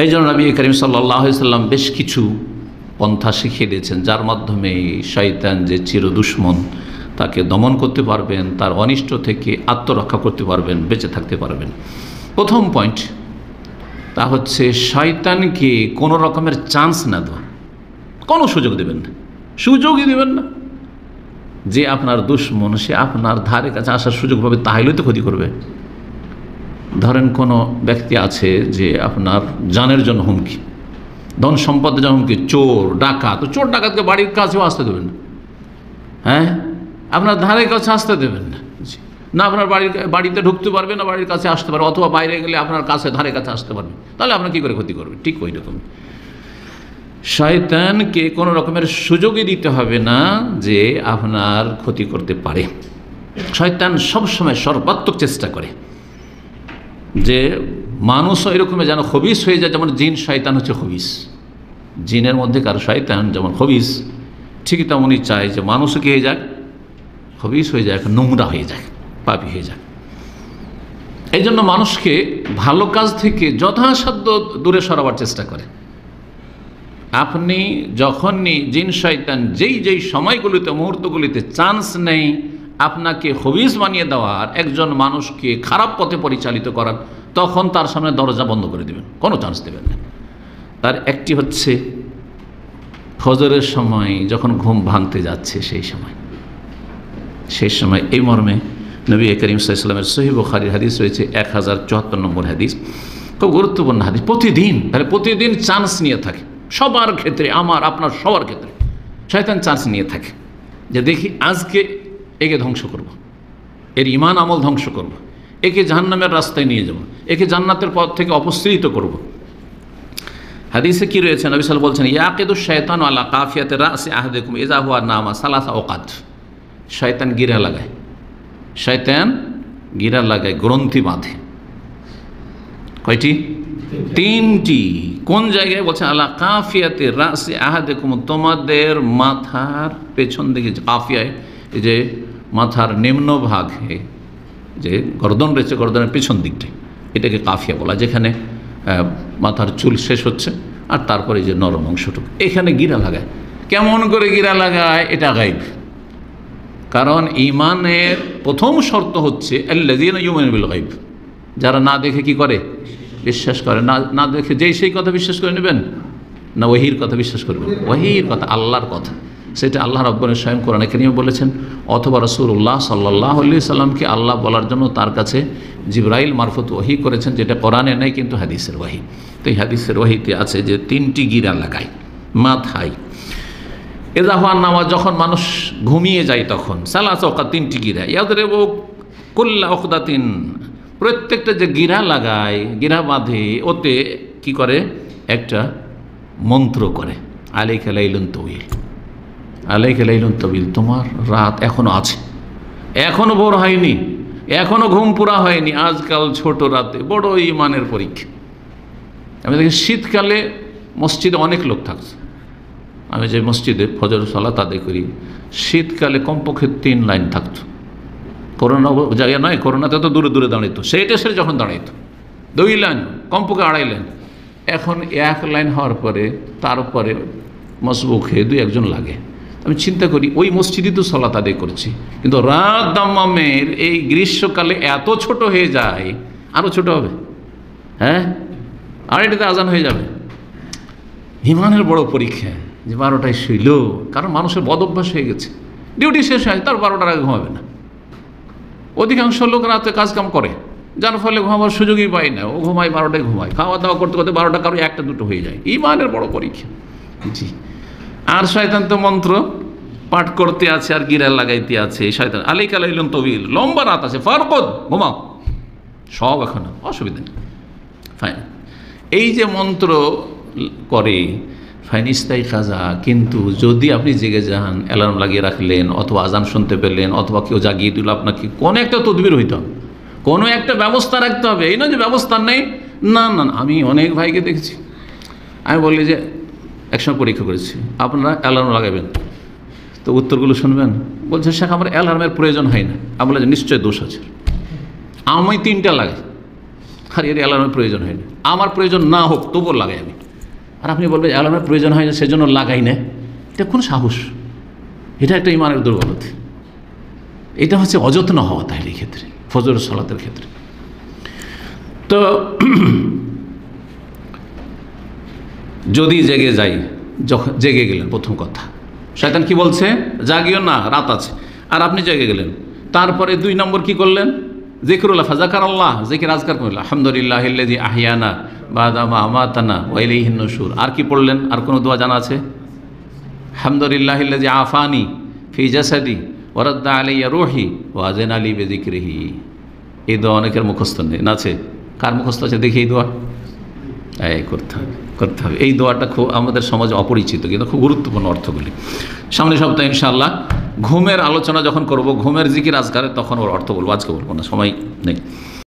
এই জন্য নবী করিম সাল্লাল্লাহু আলাইহি সাল্লাম বেশ কিছু পন্থা শিখিয়ে দিয়েছেন, যার মাধ্যমে শয়তান যে চির দুশ্মন তাকে দমন করতে পারবেন, তার অনিষ্ট থেকে আত্মরক্ষা করতে পারবেন, বেঁচে থাকতে পারবেন। প্রথম পয়েন্ট তা হচ্ছে শয়তানকে কোনো রকমের চান্স না দেওয়া, কোনো সুযোগ দেবেন না, সুযোগই দেবেন না। যে আপনার দুশ্মন সে আপনার ধারে কাছে আসার সুযোগ পাবে, তাহলেই তো ক্ষতি করবে। ধরেন কোনো ব্যক্তি আছে যে আপনার জানের জন্য হুমকি, ধন সম্পদের জন্য হুমকি, চোর ডাকাত, তো চোর ডাকাতকে বাড়ির কাছেও আসতে দেবেন না, হ্যাঁ, আপনার ধারে কাছে আসতে দেবেন না, না আপনার বাড়িতে ঢুকতে পারবে না, বাড়ির কাছে আসতে পারবে, অথবা বাইরে গেলে আপনার কাছে ধারে কাছে আসতে পারবে, তাহলে আপনার কী করে ক্ষতি করবে? ঠিক ওই রকম শয়তানকে কোনো রকমের সুযোগই দিতে হবে না যে আপনার ক্ষতি করতে পারে। শয়তান সবসময় সর্বাত্মক চেষ্টা করে যে মানুষও এরকমই যেন খবিস হয়ে যায়, যেমন জিন শয়তান হচ্ছে খবিস, জিনের মধ্যে কার শয়তান যেমন খবিস, ঠিকই তেমনই চায় যে মানুষও কি হয়ে যাক, খবিস হয়ে যায়, নোংরা হয়ে যায়, পাপী হয়ে যায়। এই জন্য মানুষকে ভালো কাজ থেকে যথাসাধ্য দূরে সরাবার চেষ্টা করে। আপনি যখনই জিন শয়তান যেই সময়গুলিতে মুহূর্তগুলিতে চান্স নেই আপনাকে খবিস বানিয়ে দেওয়ার, একজন মানুষকে খারাপ পথে পরিচালিত করার, তখন তার সামনে দরজা বন্ধ করে দেবেন, কোনো চান্স দেবেন না। তার একটি হচ্ছে ফজরের সময় যখন ঘুম ভাঙতে যাচ্ছে সেই সময় এই মর্মে নবী করিম সাল্লাল্লাহু আলাইহি ওয়াসাল্লামের সহিহ বুখারীর হাদিস রয়েছে 1074 নম্বর হাদিস, খুব গুরুত্বপূর্ণ হাদিস। প্রতিদিন চান্স নিয়ে থাকে, সবার ক্ষেত্রে, আমার আপনার সবার ক্ষেত্রে শয়তান চান্স নিয়ে থাকে যে দেখি আজকে একে ধ্বংস করব, এর ঈমান আমল ধ্বংস করব, একে জাহান্নামের রাস্তায় নিয়ে যাব, একে জান্নাতের পথ থেকে অপসৃত করব। হাদিসে কি রয়েছে? নবী সাল্লাল্লাহু আলাইহি ওয়াসাল্লাম বলছেন, ইয়াকিদু শায়তানু আলা কাফিয়াতি রাসি আহাদিকুম ইযা হুয়া নামা সালাসা ওয়াকাত। শয়তান গিরা লাগায়, গ্রন্থি বাঁধে। কয়টি? 3টি। কোন জায়গায়? বলছে আলা কাফিয়াতি রাসি আহাদিকুম, তোমাদের মাথার পেছন দিকে, কাফিয়ায় এই যে মাথার নিম্ন ভাগে যে গর্দন রয়েছে, গর্দনের পেছন দিকটাই, এটাকে কাফিয়া বলা, যেখানে মাথার চুল শেষ হচ্ছে আর তারপরে যে নরম অংশটুকু, এখানে গিরা লাগায়। কেমন করে গিরা লাগায়? এটা গায়ব। কারণ ঈমানের প্রথম শর্ত হচ্ছে আল্লাযীনা ইউমিনুনা বিল গায়ব, যারা না দেখে কি করে? বিশ্বাস করে। না দেখে সেই কথা বিশ্বাস করে নেবেন না ওহীর কথা বিশ্বাস করবেন? ওহীর কথা, আল্লাহর কথা, সেটা আল্লাহ রাব্বুল স্বয়ং কোরআনে কারীমে বলেছেন, অথবা রাসূলুল্লাহ সাল্লাল্লাহু আলাইহি সাল্লামকে আল্লাহ বলার জন্য তার কাছে জিবরাইল মারফত ওহী করেছেন, যেটা কোরআনে নেই কিন্তু হাদিসের ওহী। তো এই হাদিসের ওহীতে আছে যে 3টি গিরা লাগায় মাথায়। এযা হুয়া নামা, যখন মানুষ ঘুমিয়ে যায় তখন, সালাসা ওয়াকাত, 3টি গিরা, ইয়াদরিবু কুল্লা উকদাতিন, প্রত্যেকটা যে গিরা লাগায়, গিরা বাঁধে, ওতে কি করে? একটা মন্ত্র করে, আলাইকা লাইলুন তাওয়িল, আলাইকা লাইলুন তাওয়িল, তোমার রাত এখনো আছে, এখনো ভোর হয়নি, এখনো ঘুম পুরা হয়নি, আজকাল ছোট রাতে বড় ঈমানের পরীক্ষা। আমি দেখি শীতকালে মসজিদে অনেক লোক থাকছে, আমি যে মসজিদে ফজর সালাত আদায় করি, শীতকালে কমপক্ষে 3 লাইন থাকতো। করোনা জায়গা নয়, করোনাতে তো দূরে দূরে দাঁড়াইতো, সেইটা সে যখন দাঁড়াইতো 2 লাইন, কমপক্ষে 2.5 লাইন। এখন 1 লাইন হওয়ার পরে তারপরে মসবুকে 2-1 জন লাগে। আমি চিন্তা করি, ওই মসজিদই তো সালাত আদায় করছি, কিন্তু রাত দাম্মামের এই গ্রীষ্মকালে এত ছোট হয়ে যায়, আরও ছোট হবে, হ্যাঁ, আর এটাতে আজান হয়ে যাবে। ঈমানের বড় পরীক্ষা যে 12টায় শুইল, কারণ মানুষের বদ অভ্যাস হয়ে গেছে, ডিউটি শেষ হয় তার 12টার আগে ঘুমাবে না। অধিকাংশ লোক রাতে কাজকাম করে, যার ফলে ঘুমাবার সুযোগই পায় না, ও ঘুমায় 12টায় ঘুমায়, খাওয়া দাওয়া করতে করতে 12টা, কারো 1টা-2টো হয়ে যায়। ঈমানের বড় পরীক্ষা। জি। আর শয়তান তো মন্ত্র পাঠ করতে আছে আর গিরা লাগাইতে আছে। শয়তান আলাইকা লাইলুন তাওয়িল, লম্বা রাত আছে, ফারকুদ, ঘুমাও, সব এখনো অসুবিধা নেই, ফাইন। এই যে মন্ত্র করে ফাইনিস্তাই খাজা, কিন্তু যদি আপনি জেগে যান, অ্যালার্ম লাগিয়ে রাখলেন, অথবা আজান শুনতে পেলেন, অথবা কেউ জাগিয়ে দিল আপনাকে, কোনো একটা তদবির হইতে হবে, কোনো একটা ব্যবস্থা রাখতে হবে। এই নয় যে ব্যবস্থা নেই, না না, আমি অনেক ভাইকে দেখেছি, আমি বলি যে একসময় পরীক্ষা করেছি, আপনারা অ্যালার্ম লাগাবেন, তো উত্তরগুলো শুনবেন, বলছে শেখ আমার অ্যালার্মের প্রয়োজন হয় না। আমি বলে যে নিশ্চয় দোষ আছে, আমি 3টা লাগাই, আর এর অ্যালার্মের প্রয়োজন হয়নি, আমার প্রয়োজন না হোক তবুও লাগাই আমি। আর আপনি বলবেন অ্যালার্মের প্রয়োজন হয় না সেজন্য লাগাই না, এটা কোন সাহস? এটা একটা ইমানের দুর্বলতা। এটা হচ্ছে অযত্ন হওয়া তাহলে এই ক্ষেত্রে, ফজরের সালাতের ক্ষেত্রে। তো যদি জেগে যাই, যখন জেগে গেলেন প্রথম কথা, শয়তান কি বলছে? জাগিও না, রাত আছে, আর আপনি জেগে গেলেন। তারপরে 2 নম্বর কি করলেন? যিকরুল্লাহ, ফাযাকার আল্লাহ, যিকির আজকার করলেন, আলহামদুলিল্লাহিল্লাযী আহইয়ানা বা'দা মা আমাতানা ওয়া ইলাইহিন নুশুর। আর কি পড়লেন? আর কোনো দোয়া জানা আছে? আলহামদুলিল্লাহিল্লাযী আফানি ফি জাসাদি ওয়া রাদ্দা আলাইয়া রূহি ওয়া আযানা লি বিযিকরিহি। এই দোয়া অনেকের মুখস্থ নেই, আছে? কার মুখস্থ আছে দেখি এই দোয়া? এই করতে হবে। এই দোয়াটা খুব আমাদের সমাজে অপরিচিত, কিন্তু খুব গুরুত্বপূর্ণ অর্থগুলি। সামনে সপ্তাহে ইনশাআল্লাহ ঘুমের আলোচনা যখন করব, ঘুমের জিকির আজকারে, তখন ওর অর্থ বলবো, আজকে বলবো না, সময় নেই।